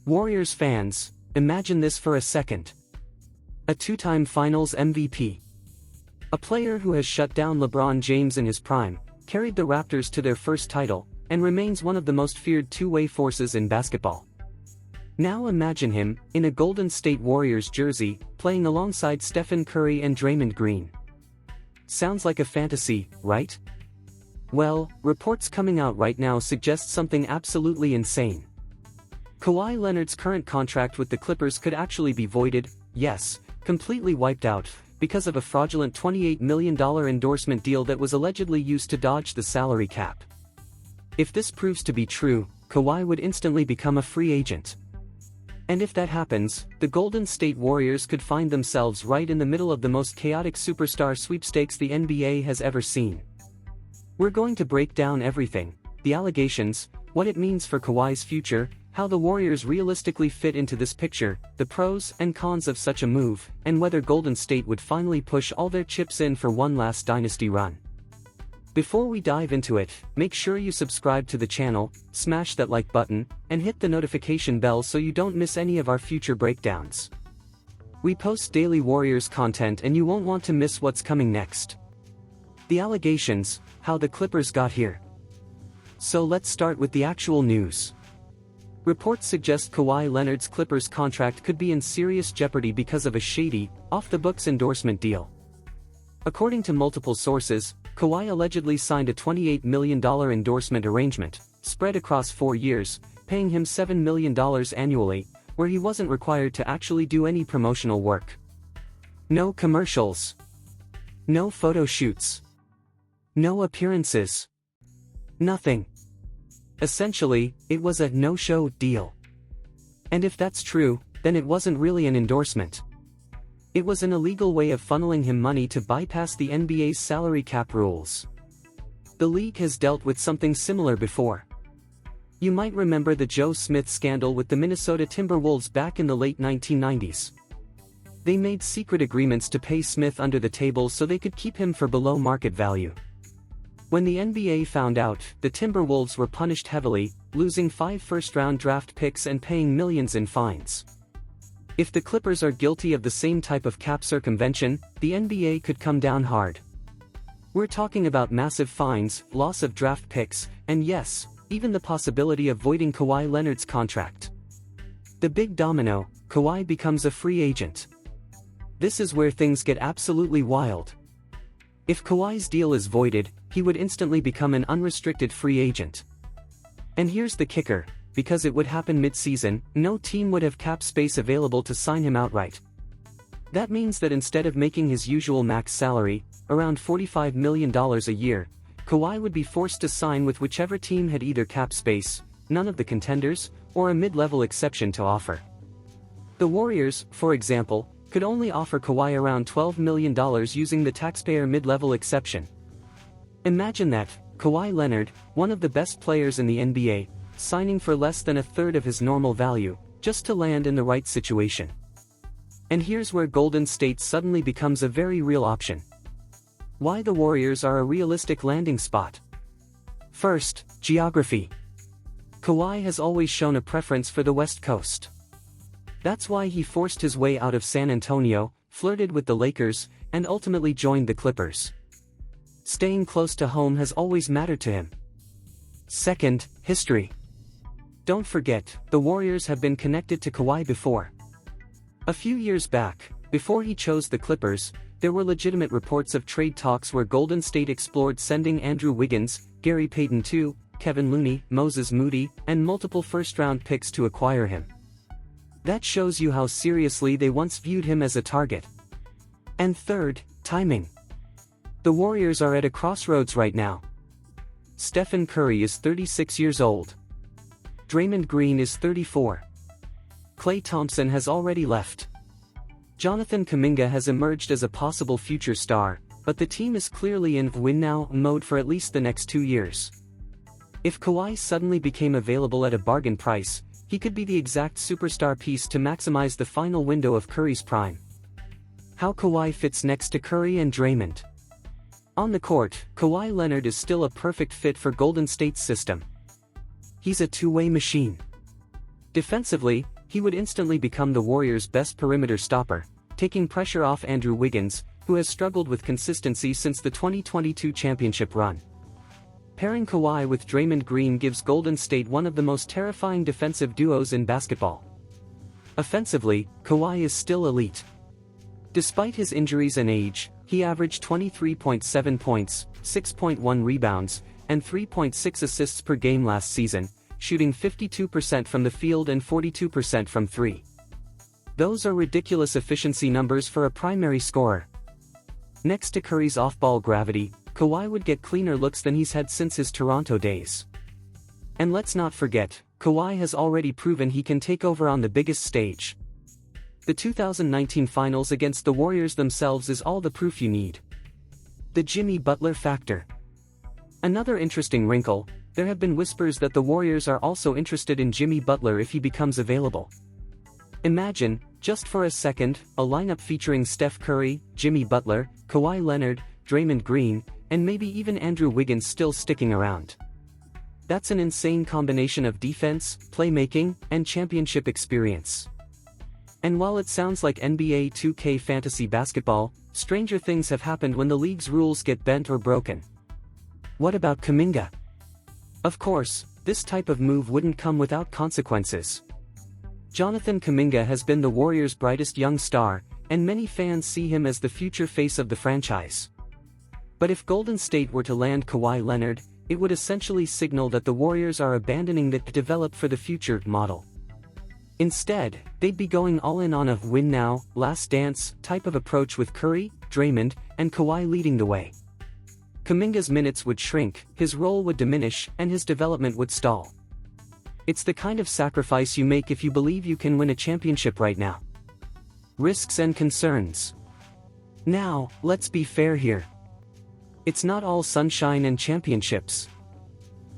Warriors fans, imagine this for a second. A two-time Finals MVP. A player who has shut down LeBron James in his prime, carried the Raptors to their first title, and remains one of the most feared two-way forces in basketball. Now imagine him, in a Golden State Warriors jersey, playing alongside Stephen Curry and Draymond Green. Sounds like a fantasy, right? Well, reports coming out right now suggest something absolutely insane. Kawhi Leonard's current contract with the Clippers could actually be voided, yes, completely wiped out, because of a fraudulent $28 million endorsement deal that was allegedly used to dodge the salary cap. If this proves to be true, Kawhi would instantly become a free agent. And if that happens, the Golden State Warriors could find themselves right in the middle of the most chaotic superstar sweepstakes the NBA has ever seen. We're going to break down everything: the allegations, what it means for Kawhi's future, how the Warriors realistically fit into this picture, the pros and cons of such a move, and whether Golden State would finally push all their chips in for one last dynasty run. Before we dive into it, make sure you subscribe to the channel, smash that like button, and hit the notification bell so you don't miss any of our future breakdowns. We post daily Warriors content and you won't want to miss what's coming next. The allegations, how the Clippers got here. So let's start with the actual news. Reports suggest Kawhi Leonard's Clippers contract could be in serious jeopardy because of a shady, off-the-books endorsement deal. According to multiple sources, Kawhi allegedly signed a $28 million endorsement arrangement, spread across 4 years, paying him $7 million annually, where he wasn't required to actually do any promotional work. No commercials. No photo shoots. No appearances. Nothing. Essentially, it was a no-show deal. And if that's true, then it wasn't really an endorsement. It was an illegal way of funneling him money to bypass the NBA's salary cap rules. The league has dealt with something similar before. You might remember the Joe Smith scandal with the Minnesota Timberwolves back in the late 1990s. They made secret agreements to pay Smith under the table so they could keep him for below market value. When the NBA found out, the Timberwolves were punished heavily, losing 5 first-round draft picks and paying millions in fines. If the Clippers are guilty of the same type of cap circumvention, the NBA could come down hard. We're talking about massive fines, loss of draft picks, and yes, even the possibility of voiding Kawhi Leonard's contract. The big domino: Kawhi becomes a free agent. This is where things get absolutely wild. If Kawhi's deal is voided, he would instantly become an unrestricted free agent. And here's the kicker: because it would happen mid-season, no team would have cap space available to sign him outright. That means that instead of making his usual max salary, around $45 million a year, Kawhi would be forced to sign with whichever team had either cap space, none of the contenders, or a mid-level exception to offer. The Warriors, for example, could only offer Kawhi around $12 million using the taxpayer mid-level exception. Imagine that: Kawhi Leonard, one of the best players in the NBA, signing for less than a third of his normal value, just to land in the right situation. And here's where Golden State suddenly becomes a very real option. Why the Warriors are a realistic landing spot. First, geography. Kawhi has always shown a preference for the West Coast. That's why he forced his way out of San Antonio, flirted with the Lakers, and ultimately joined the Clippers. Staying close to home has always mattered to him. Second, history. Don't forget, the Warriors have been connected to Kawhi before. A few years back, before he chose the Clippers, there were legitimate reports of trade talks where Golden State explored sending Andrew Wiggins, Gary Payton II, Kevin Looney, Moses Moody, and multiple first-round picks to acquire him. That shows you how seriously they once viewed him as a target. And third, timing. The Warriors are at a crossroads right now. Stephen Curry is 36 years old. Draymond Green is 34. Klay Thompson has already left. Jonathan Kuminga has emerged as a possible future star, but the team is clearly in win-now mode for at least the next 2 years. If Kawhi suddenly became available at a bargain price, he could be the exact superstar piece to maximize the final window of Curry's prime. How Kawhi fits next to Curry and Draymond. On the court, Kawhi Leonard is still a perfect fit for Golden State's system. He's a two-way machine. Defensively, he would instantly become the Warriors' best perimeter stopper, taking pressure off Andrew Wiggins, who has struggled with consistency since the 2022 championship run. Pairing Kawhi with Draymond Green gives Golden State one of the most terrifying defensive duos in basketball. Offensively, Kawhi is still elite. Despite his injuries and age, he averaged 23.7 points, 6.1 rebounds, and 3.6 assists per game last season, shooting 52% from the field and 42% from three. Those are ridiculous efficiency numbers for a primary scorer. Next to Curry's off-ball gravity, Kawhi would get cleaner looks than he's had since his Toronto days. And let's not forget, Kawhi has already proven he can take over on the biggest stage. The 2019 Finals against the Warriors themselves is all the proof you need. The Jimmy Butler factor. Another interesting wrinkle, there have been whispers that the Warriors are also interested in Jimmy Butler if he becomes available. Imagine, just for a second, a lineup featuring Steph Curry, Jimmy Butler, Kawhi Leonard, Draymond Green, and maybe even Andrew Wiggins still sticking around. That's an insane combination of defense, playmaking, and championship experience. And while it sounds like NBA 2K fantasy basketball, stranger things have happened when the league's rules get bent or broken. What about Kuminga? Of course, this type of move wouldn't come without consequences. Jonathan Kuminga has been the Warriors' brightest young star, and many fans see him as the future face of the franchise. But if Golden State were to land Kawhi Leonard, it would essentially signal that the Warriors are abandoning the develop for the future model. Instead, they'd be going all in on a win now, last dance type of approach with Curry, Draymond, and Kawhi leading the way. Kuminga's minutes would shrink, his role would diminish, and his development would stall. It's the kind of sacrifice you make if you believe you can win a championship right now. Risks and concerns. Now, let's be fair here. It's not all sunshine and championships.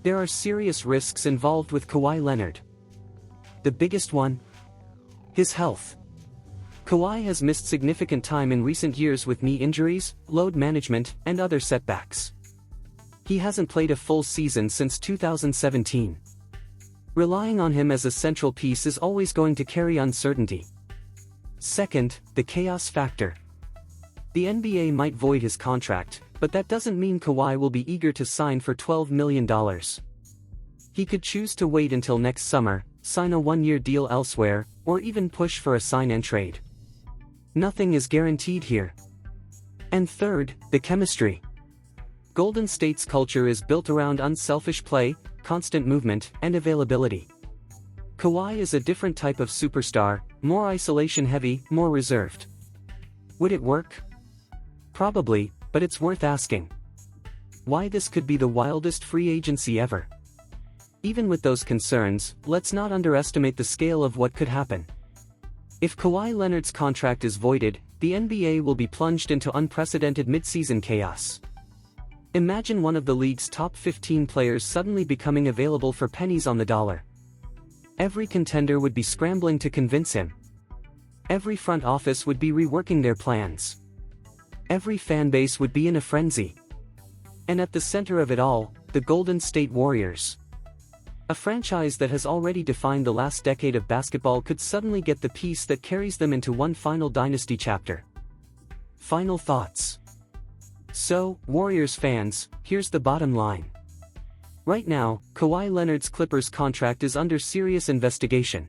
There are serious risks involved with Kawhi Leonard. The biggest one? His health. Kawhi has missed significant time in recent years with knee injuries, load management, and other setbacks. He hasn't played a full season since 2017. Relying on him as a central piece is always going to carry uncertainty. Second, the chaos factor. The NBA might void his contract, but that doesn't mean Kawhi will be eager to sign for $12 million. He could choose to wait until next summer, sign a one-year deal elsewhere, or even push for a sign-and-trade. Nothing is guaranteed here. And third, the chemistry. Golden State's culture is built around unselfish play, constant movement, and availability. Kawhi is a different type of superstar, more isolation-heavy, more reserved. Would it work? Probably, but it's worth asking. Why this could be the wildest free agency ever. Even with those concerns, let's not underestimate the scale of what could happen. If Kawhi Leonard's contract is voided, the NBA will be plunged into unprecedented mid-season chaos. Imagine one of the league's top 15 players suddenly becoming available for pennies on the dollar. Every contender would be scrambling to convince him. Every front office would be reworking their plans. Every fan base would be in a frenzy. And at the center of it all, the Golden State Warriors. A franchise that has already defined the last decade of basketball could suddenly get the piece that carries them into one final dynasty chapter. Final thoughts. So, Warriors fans, here's the bottom line. Right now, Kawhi Leonard's Clippers contract is under serious investigation.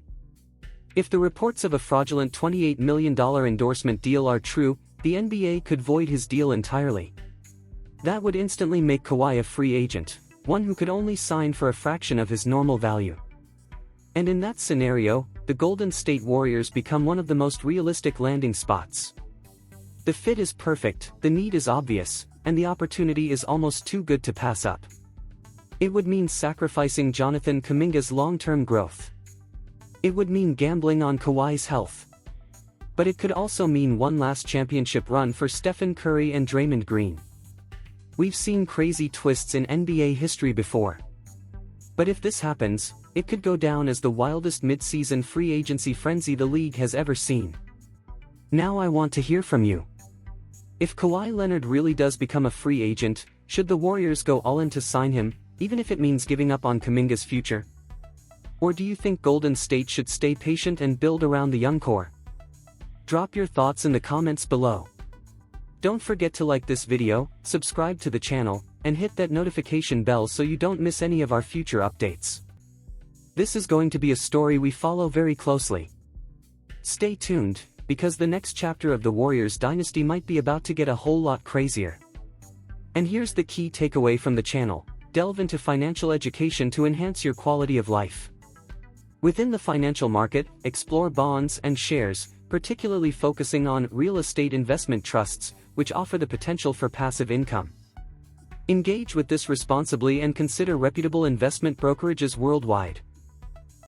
If the reports of a fraudulent $28 million endorsement deal are true, the NBA could void his deal entirely. That would instantly make Kawhi a free agent, one who could only sign for a fraction of his normal value. And in that scenario, the Golden State Warriors become one of the most realistic landing spots. The fit is perfect, the need is obvious, and the opportunity is almost too good to pass up. It would mean sacrificing Jonathan Kuminga's long-term growth. It would mean gambling on Kawhi's health. But it could also mean one last championship run for Stephen Curry and Draymond Green. We've seen crazy twists in NBA history before. But if this happens, it could go down as the wildest mid-season free agency frenzy the league has ever seen. Now I want to hear from you. If Kawhi Leonard really does become a free agent, should the Warriors go all in to sign him, even if it means giving up on Kuminga's future? Or do you think Golden State should stay patient and build around the young core? Drop your thoughts in the comments below. Don't forget to like this video, subscribe to the channel, and hit that notification bell so you don't miss any of our future updates. This is going to be a story we follow very closely. Stay tuned, because the next chapter of the Warriors dynasty might be about to get a whole lot crazier. And here's the key takeaway from the channel: delve into financial education to enhance your quality of life. Within the financial market, explore bonds and shares, particularly focusing on real estate investment trusts, which offer the potential for passive income. Engage with this responsibly and consider reputable investment brokerages worldwide.